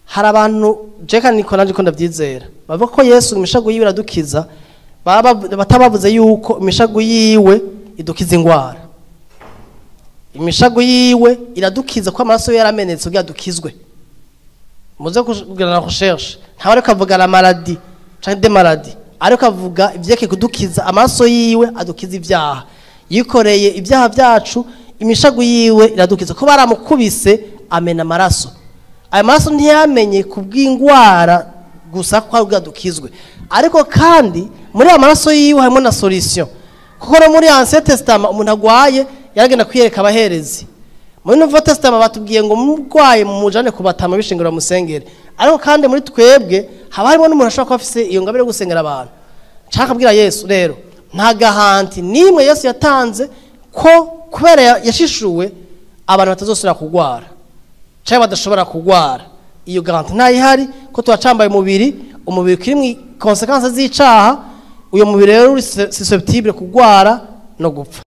hari abantu jeka niko nanje ko ndavyizera bavuga ko Yesu imishago yiwe iradukiza batabavuze yuko imishago yiwe idukiza ingwara. Imishago yiwe iradukiza ko amaraso yaramenetse kugira dukizwe. Muze kugira na recherche ntawe ariko avuga la maladie canke de maladie ariko avuga ivyeke kudukiza amaraso yiwe adukiza ivyaha yikoreye ibyaha byacu. Imishago yiwe iradukiza ko baramukubise amena amaraso. Ayo maraso ntiyamenye kubw'ingwara gusa ko ari dukizwe ariko kandi muri amaraso yiwe harimo na solution kuko no muri Ancien Testament umuntu agwaye yaragenda kwiyereka abaherezi. Muri Nouveau Testament batubwiye ngo mugwaye mu mujane kubatama bishingura musengere ariko kandi muri twebwe haba harimo n'umuntu ashaka afise iyo ngabire gusengera abantu. Nshaka kubwira Yesu rero nta gahanti nimwe Yesu yatanze ko kubera yashishuwe abantu batazosubira kugwara cyangwa badashobora kugwara. Iyo garanti ntayihari ko twacambaye umubiri kirimo consequences z'icaha. Uyo mubiri rero uri susceptible kugwara no gupfa.